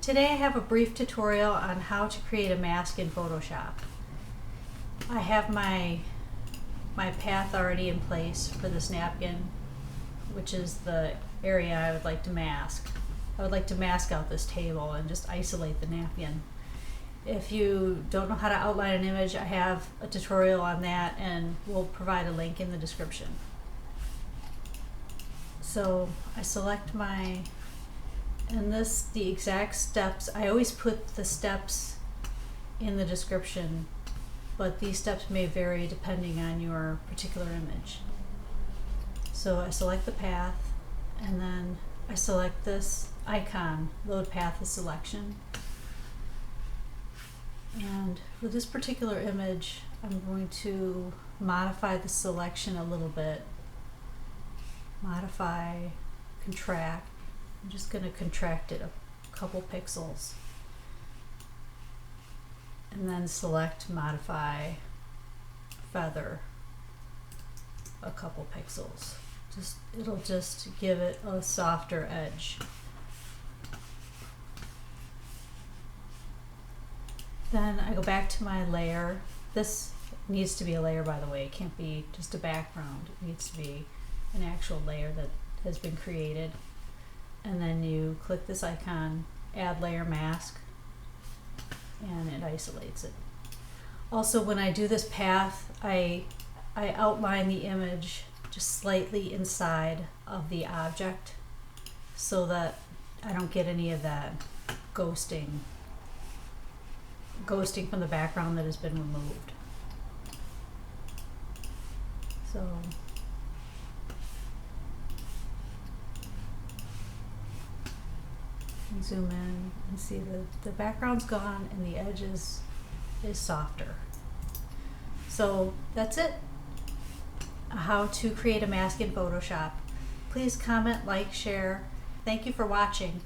Today I have a brief tutorial on how to create a mask in Photoshop. I have my path already in place for this napkin, which is the area I would like to mask. I would like to mask out this table and just isolate the napkin. If you don't know how to outline an image, I have a tutorial on that and we'll provide a link in the description. So I select the exact steps. I always put the steps in the description, but these steps may vary depending on your particular image. So I select the path and then I select this icon, load path as selection. And for this particular image, I'm going to modify the selection a little bit. Modify, contract. I'm just going to contract it a couple pixels. And then select, modify, feather a couple pixels. It'll just give it a softer edge. Then I go back to my layer. This needs to be a layer, by the way. It can't be just a background. It needs to be an actual layer that has been created. And then you click this icon, add layer mask, and it isolates it. Also, when I do this path, I outline the image just slightly inside of the object so that I don't get any of that ghosting from the background that has been removed. So zoom in and see the background's gone and the edge is softer. So that's it. How to create a mask in Photoshop. Please comment, like, share. Thank you for watching.